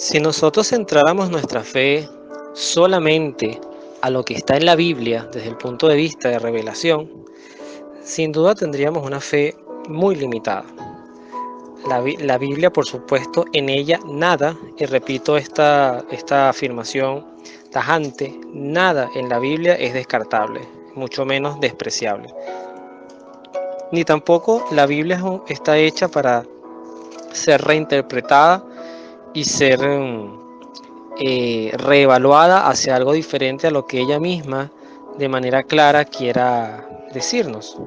Si nosotros centráramos nuestra fe solamente a lo que está en la Biblia desde el punto de vista de revelación, sin duda tendríamos una fe muy limitada. La Biblia, por supuesto, en ella nada, y repito esta afirmación tajante, nada en la Biblia es descartable, mucho menos despreciable. Ni tampoco la Biblia está hecha para ser reinterpretada y ser reevaluada hacia algo diferente a lo que ella misma de manera clara quiera decirnos.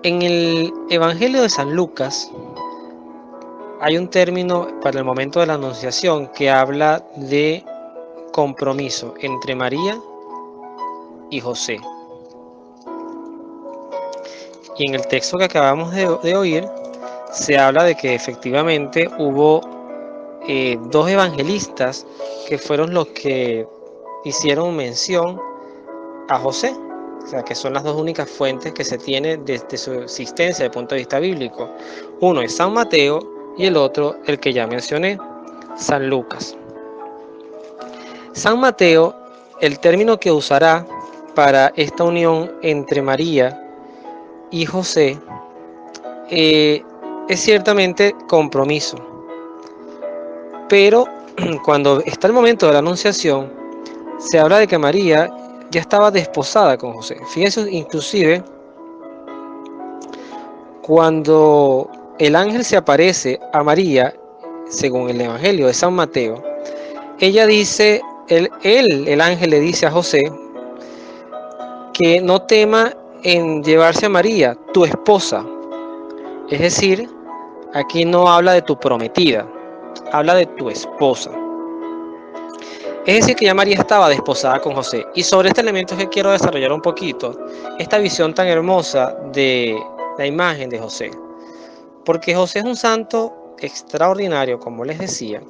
En el Evangelio de San Lucas hay un término para el momento de la anunciación que habla de compromiso entre María y José. Y en el texto que acabamos de oír se habla de que efectivamente hubo dos evangelistas que fueron los que hicieron mención a José, o sea que son las dos únicas fuentes que se tiene desde su existencia desde el punto de vista bíblico. Uno es San Mateo y el otro, el que ya mencioné, San Lucas. San Mateo, el término que usará para esta unión entre María y José es ciertamente compromiso, pero cuando está el momento de la anunciación se habla de que María ya estaba desposada con José. Fíjense, inclusive cuando el ángel se aparece a María, según el Evangelio de San Mateo, ella dice, el ángel le dice a José que no tema en llevarse a María, tu esposa. Es decir, aquí no habla de tu prometida, habla de tu esposa. Es decir, que ya María estaba desposada con José. Y sobre este elemento es que quiero desarrollar un poquito esta visión tan hermosa de la imagen de José. Porque José es un santo extraordinario, como les decía,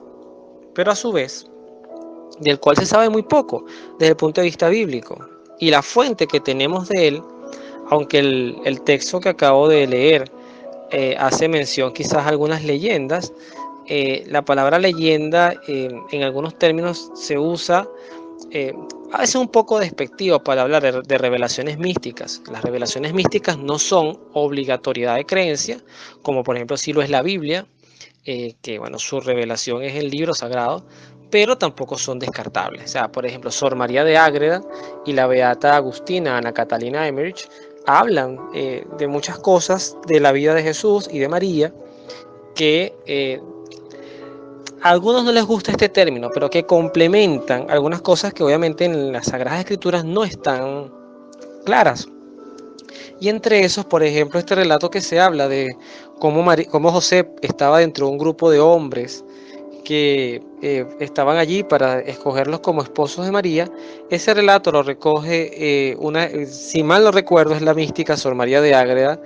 pero a su vez, del cual se sabe muy poco desde el punto de vista bíblico. Y la fuente que tenemos de él, aunque el texto que acabo de leer hace mención quizás a algunas leyendas, la palabra leyenda en algunos términos se usa a veces un poco despectivo para hablar de revelaciones místicas. Las revelaciones místicas no son obligatoriedad de creencia, como por ejemplo si lo es la Biblia, que bueno, su revelación es el libro sagrado, pero tampoco son descartables. O sea, por ejemplo, Sor María de Ágreda y la beata agustina Ana Catalina Emmerich hablan de muchas cosas de la vida de Jesús y de María que a algunos no les gusta este término, pero que complementan algunas cosas que obviamente en las Sagradas Escrituras no están claras. Y entre esos, por ejemplo, este relato que se habla de cómo José estaba dentro de un grupo de hombres que estaban allí para escogerlos como esposos de María. Ese relato lo recoge si mal no recuerdo, es la mística Sor María de Ágreda,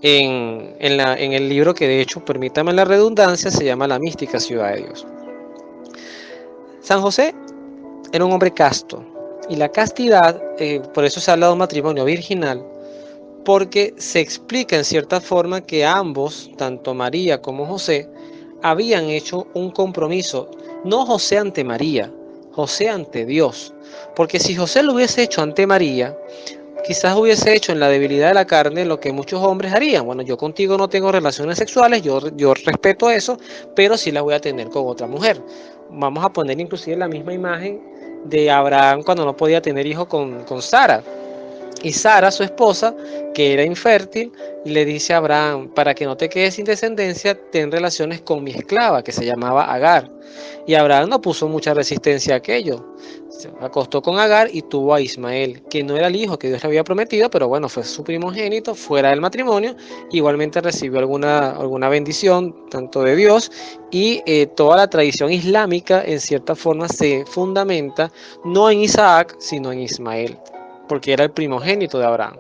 en el libro que de hecho, permítame la redundancia, se llama La mística ciudad de Dios. San José era un hombre casto, y la castidad, por eso se habla de un matrimonio virginal, porque se explica en cierta forma que ambos, tanto María como José, habían hecho un compromiso, no José ante María, José ante Dios, porque si José lo hubiese hecho ante María, quizás hubiese hecho en la debilidad de la carne lo que muchos hombres harían. Bueno, yo contigo no tengo relaciones sexuales, yo respeto eso, pero sí las voy a tener con otra mujer. Vamos a poner inclusive la misma imagen de Abraham cuando no podía tener hijos con Sara. Y Sara, su esposa, que era infértil, le dice a Abraham, para que no te quedes sin descendencia, ten relaciones con mi esclava, que se llamaba Agar. Y Abraham no puso mucha resistencia a aquello. Se acostó con Agar y tuvo a Ismael, que no era el hijo que Dios le había prometido, pero bueno, fue su primogénito fuera del matrimonio. Igualmente recibió alguna bendición, tanto de Dios, y toda la tradición islámica, en cierta forma, se fundamenta no en Isaac, sino en Ismael, porque era el primogénito de Abraham.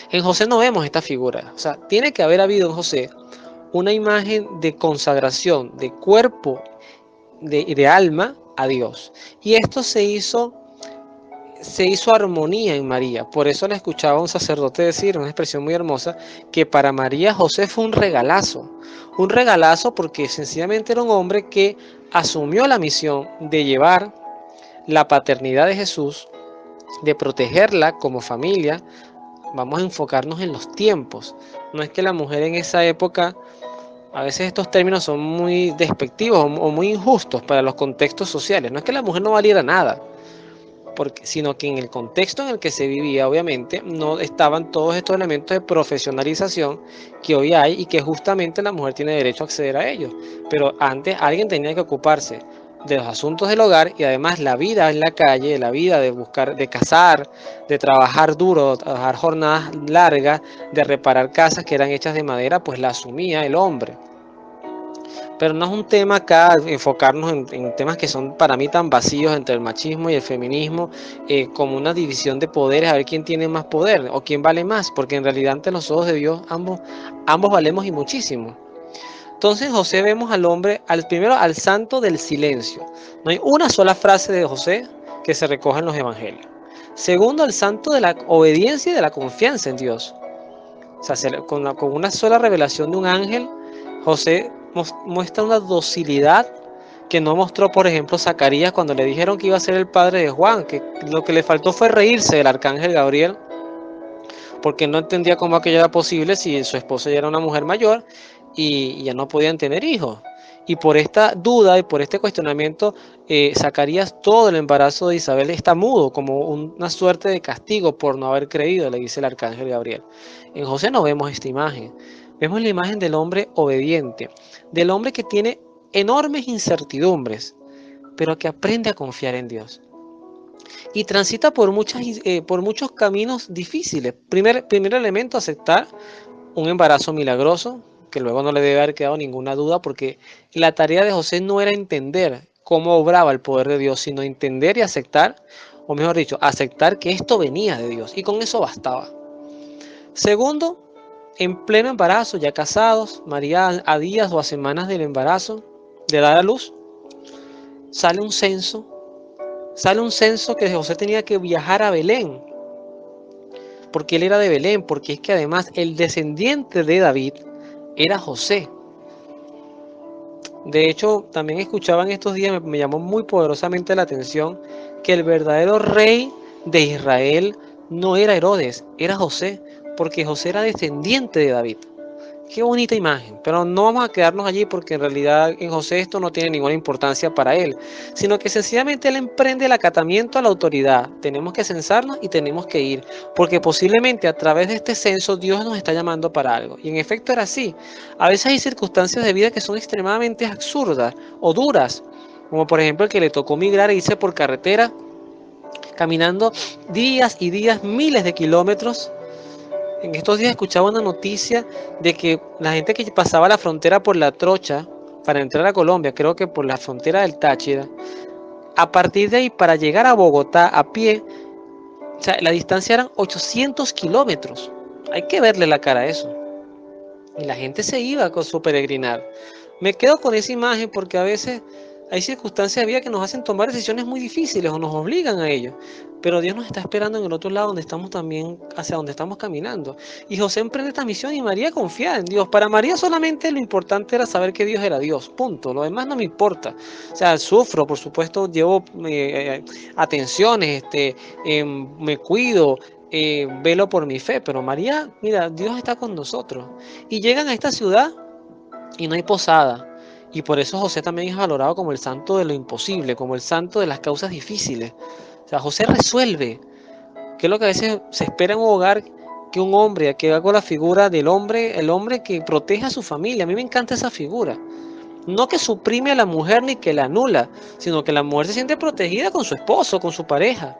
En José no vemos esta figura. O sea, tiene que haber habido en José una imagen de consagración de cuerpo y de alma a Dios. Y esto se hizo se hizo armonía en María. Por eso le escuchaba a un sacerdote decir, una expresión muy hermosa, que para María José fue un regalazo. Un regalazo porque sencillamente era un hombre que asumió la misión de llevar la paternidad de Jesús, de protegerla como familia. Vamos a enfocarnos en los tiempos. No es que la mujer en esa época, a veces estos términos son muy despectivos o muy injustos para los contextos sociales. No es que la mujer no valiera nada, sino que en el contexto en el que se vivía, obviamente, no estaban todos estos elementos de profesionalización que hoy hay y que justamente la mujer tiene derecho a acceder a ellos. Pero antes alguien tenía que ocuparse de los asuntos del hogar y además la vida en la calle, la vida de buscar, de cazar, de trabajar duro, trabajar jornadas largas, de reparar casas que eran hechas de madera, pues la asumía el hombre. Pero no es un tema acá enfocarnos en temas que son para mí tan vacíos entre el machismo y el feminismo, como una división de poderes, a ver quién tiene más poder o quién vale más, porque en realidad ante los ojos de Dios ambos valemos y muchísimo. Entonces José vemos al hombre, primero al santo del silencio. No hay una sola frase de José que se recoja en los evangelios. Segundo, al santo de la obediencia y de la confianza en Dios. O sea, con una sola revelación de un ángel, José muestra una docilidad que no mostró, por ejemplo, Zacarías cuando le dijeron que iba a ser el padre de Juan, que lo que le faltó fue reírse del arcángel Gabriel, porque no entendía cómo aquello era posible si su esposa ya era una mujer mayor y ya no podían tener hijos. Y por esta duda y por este cuestionamiento, Zacarías todo el embarazo de Isabel está mudo, como una suerte de castigo por no haber creído, le dice el arcángel Gabriel. En José no vemos esta imagen, vemos la imagen del hombre obediente, del hombre que tiene enormes incertidumbres, pero que aprende a confiar en Dios. Y transita por muchos caminos difíciles. Primer elemento, aceptar un embarazo milagroso, que luego no le debe haber quedado ninguna duda, porque la tarea de José no era entender cómo obraba el poder de Dios, sino entender y aceptar, o mejor dicho, aceptar que esto venía de Dios, y con eso bastaba. Segundo, en pleno embarazo, ya casados, María a días o a semanas del embarazo, de dar a luz, sale un censo que José tenía que viajar a Belén, porque él era de Belén, porque es que además el descendiente de David era José. De hecho, también escuchaba en estos días, me llamó muy poderosamente la atención, que el verdadero rey de Israel no era Herodes, era José, porque José era descendiente de David. Qué bonita imagen, pero no vamos a quedarnos allí porque en realidad en José esto no tiene ninguna importancia para él, sino que sencillamente él emprende el acatamiento a la autoridad. Tenemos que censarnos y tenemos que ir, porque posiblemente a través de este censo Dios nos está llamando para algo. Y en efecto era así. A veces hay circunstancias de vida que son extremadamente absurdas o duras, como por ejemplo el que le tocó migrar e irse por carretera, caminando días y días, miles de kilómetros. En estos días escuchaba una noticia de que la gente que pasaba la frontera por la Trocha para entrar a Colombia, creo que por la frontera del Táchira, a partir de ahí para llegar a Bogotá a pie, o sea, la distancia eran 800 kilómetros. Hay que verle la cara a eso. Y la gente se iba con su peregrinar. Me quedo con esa imagen porque a veces hay circunstancias de vida que nos hacen tomar decisiones muy difíciles o nos obligan a ello. Pero Dios nos está esperando en el otro lado donde estamos también, hacia donde estamos caminando. Y José emprende esta misión y María confía en Dios. Para María solamente lo importante era saber que Dios era Dios, punto. Lo demás no me importa. O sea, sufro, por supuesto, llevo atenciones, me cuido, velo por mi fe. Pero María, mira, Dios está con nosotros. Y llegan a esta ciudad y no hay posada. Y por eso José también es valorado como el santo de lo imposible, como el santo de las causas difíciles. O sea, José resuelve, que es lo que a veces se espera en un hogar, que un hombre, que haga la figura del hombre, el hombre que protege a su familia. A mí me encanta esa figura. No que suprime a la mujer ni que la anula, sino que la mujer se siente protegida con su esposo, con su pareja.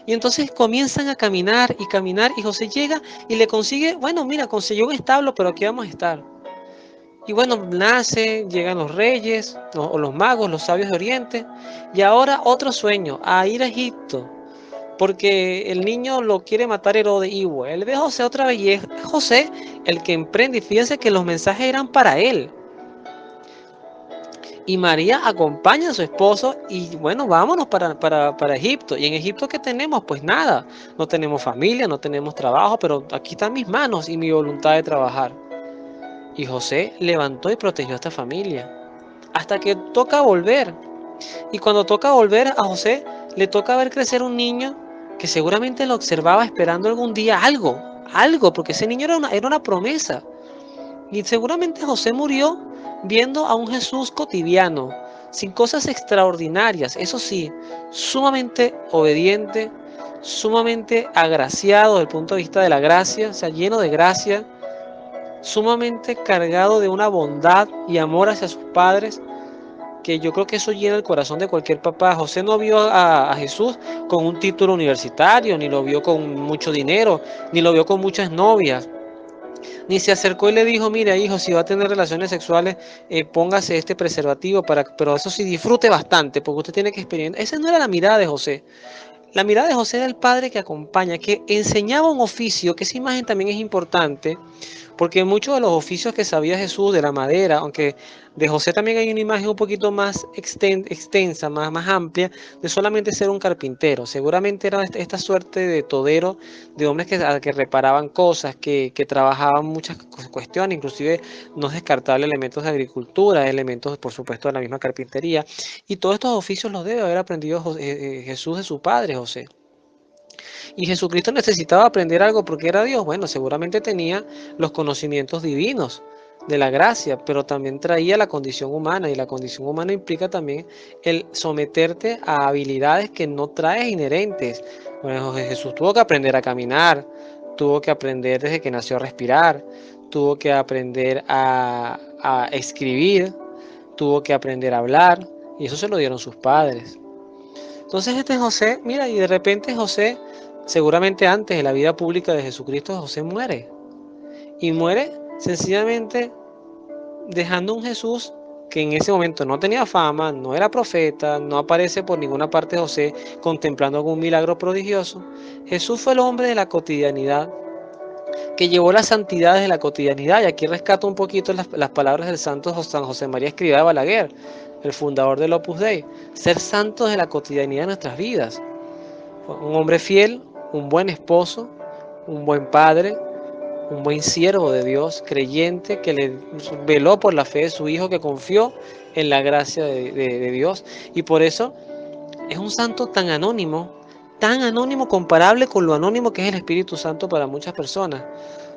Y entonces comienzan a caminar y José llega y le consigue, bueno, mira, consiguió un establo, pero aquí vamos a estar. Y bueno, nace, llegan los reyes, o los magos, los sabios de Oriente, y ahora otro sueño, a ir a Egipto, porque el niño lo quiere matar Herodes y vuelve José otra vez, y es José el que emprende, y fíjense que los mensajes eran para él. Y María acompaña a su esposo y bueno, vámonos para Egipto. Y en Egipto, ¿qué tenemos? Pues nada, no tenemos familia, no tenemos trabajo, pero aquí están mis manos y mi voluntad de trabajar. Y José levantó y protegió a esta familia hasta que toca volver. Y cuando toca volver a José, le toca ver crecer un niño que seguramente lo observaba esperando algún día algo, porque ese niño era una promesa. Y seguramente José murió viendo a un Jesús cotidiano, sin cosas extraordinarias, eso sí, sumamente obediente, sumamente agraciado desde el punto de vista de la gracia, o sea, lleno de gracia, sumamente cargado de una bondad y amor hacia sus padres, que yo creo que eso llena el corazón de cualquier papá. José no vio a Jesús con un título universitario, ni lo vio con mucho dinero, ni lo vio con muchas novias, ni se acercó y le dijo, mira hijo, si va a tener relaciones sexuales, póngase este preservativo, pero eso sí disfrute bastante, porque usted tiene que experimentar. Esa no era la mirada de José. La mirada de José era el padre que acompaña, que enseñaba un oficio, que esa imagen también es importante, porque muchos de los oficios que sabía Jesús de la madera, aunque de José también hay una imagen un poquito más extensa, más amplia, de solamente ser un carpintero. Seguramente era esta suerte de todero, de hombres que reparaban cosas, que trabajaban muchas cuestiones, inclusive no es descartable elementos de agricultura, elementos por supuesto de la misma carpintería. Y todos estos oficios los debe haber aprendido Jesús de su padre José. Y Jesucristo necesitaba aprender algo porque era Dios. Bueno, seguramente tenía los conocimientos divinos de la gracia, pero también traía la condición humana, y la condición humana implica también el someterte a habilidades que no traes inherentes. Bueno, Jesús tuvo que aprender a caminar, tuvo que aprender desde que nació a respirar, tuvo que aprender a escribir, tuvo que aprender a hablar, y eso se lo dieron sus padres. Entonces este José, mira, y de repente José, seguramente antes de la vida pública de Jesucristo, José muere. Y muere sencillamente dejando un Jesús que en ese momento no tenía fama, no era profeta, no aparece por ninguna parte José contemplando algún milagro prodigioso. Jesús fue el hombre de la cotidianidad, que llevó las santidades de la cotidianidad. Y aquí rescato un poquito las palabras del santo San José María Escrivá de Balaguer, el fundador del Opus Dei: ser santos de la cotidianidad de nuestras vidas. Un hombre fiel, un buen esposo, un buen padre, un buen siervo de Dios, creyente, que le veló por la fe de su hijo, que confió en la gracia de Dios. Y por eso es un santo tan anónimo comparable con lo anónimo que es el Espíritu Santo para muchas personas.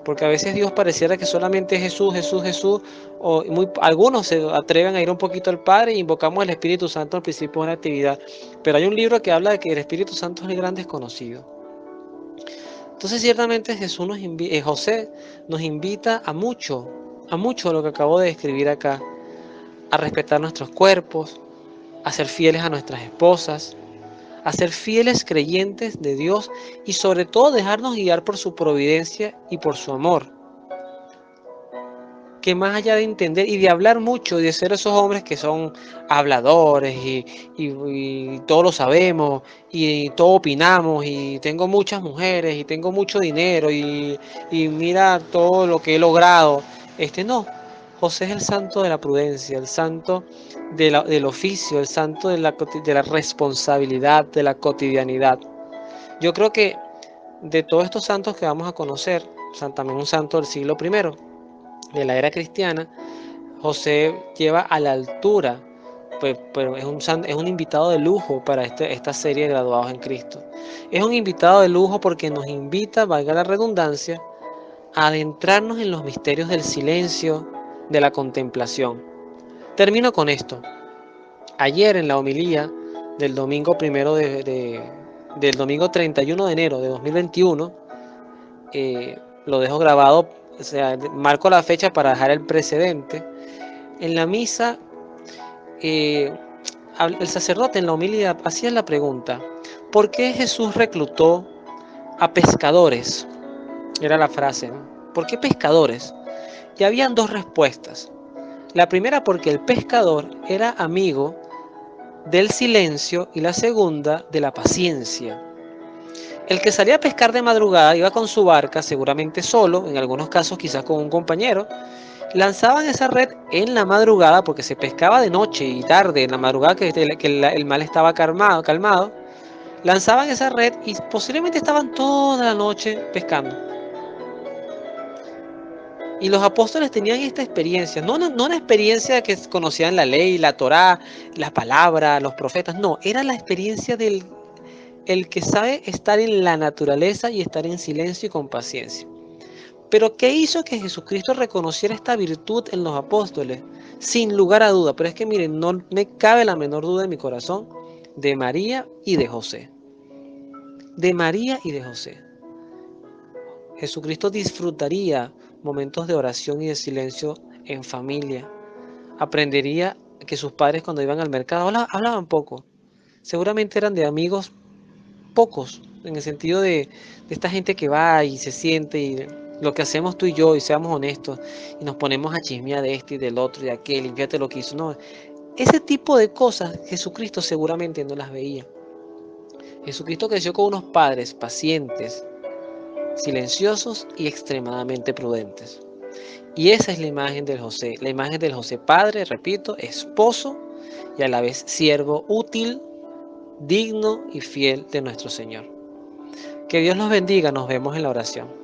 Porque a veces Dios pareciera que solamente es Jesús, Jesús, Jesús, o algunos se atreven a ir un poquito al Padre e invocamos el Espíritu Santo al principio de una actividad. Pero hay un libro que habla de que el Espíritu Santo es el gran desconocido. Entonces ciertamente José nos invita a mucho de lo que acabo de describir acá: a respetar nuestros cuerpos, a ser fieles a nuestras esposas, a ser fieles creyentes de Dios, y sobre todo dejarnos guiar por su providencia y por su amor. Que más allá de entender y de hablar mucho y de ser esos hombres que son habladores y todo lo sabemos y todo opinamos, y tengo muchas mujeres y tengo mucho dinero y mira todo lo que he logrado, no. José es el santo de la prudencia, el santo del oficio, el santo de la responsabilidad, de la cotidianidad. Yo creo que de todos estos santos que vamos a conocer, también un santo del siglo I, de la era cristiana, José lleva a la altura, pero es un invitado de lujo para esta serie de Graduados en Cristo. Es un invitado de lujo porque nos invita, valga la redundancia, a adentrarnos en los misterios del silencio, de la contemplación. Termino con esto. Ayer en la homilía del domingo del domingo 31 de enero de 2021, lo dejo grabado, o sea, marco la fecha para dejar el precedente. En la misa, el sacerdote en la homilía hacía la pregunta: ¿por qué Jesús reclutó a pescadores? Era la frase, ¿no? ¿Por qué pescadores? Y habían dos respuestas. La primera, porque el pescador era amigo del silencio, y la segunda, de la paciencia. El que salía a pescar de madrugada iba con su barca, seguramente solo, en algunos casos quizás con un compañero, Lanzaban esa red en la madrugada, porque se pescaba de noche y tarde, en la madrugada el mar estaba calmado. Lanzaban esa red y posiblemente estaban toda la noche pescando. Y los apóstoles tenían esta experiencia, no una experiencia que conocían la ley, la Torá, la palabra, los profetas, no, era la experiencia del el que sabe estar en la naturaleza y estar en silencio y con paciencia. Pero ¿qué hizo que Jesucristo reconociera esta virtud en los apóstoles? Sin lugar a duda, pero es que miren, no me cabe la menor duda en mi corazón de María y de José. De María y de José. Jesucristo disfrutaría momentos de oración y de silencio en familia. Aprendería que sus padres cuando iban al mercado hablaban poco. Seguramente eran de amigos pocos, en el sentido de esta gente que va y se siente y lo que hacemos tú y yo, y seamos honestos, y nos ponemos a chismear de este y del otro y de aquel, y fíjate lo que hizo. No, ese tipo de cosas Jesucristo seguramente no las veía. Jesucristo creció con unos padres pacientes, silenciosos y extremadamente prudentes. Y esa es la imagen del José padre, repito, esposo y a la vez siervo útil, digno y fiel de nuestro Señor. Que Dios los bendiga, nos vemos en la oración.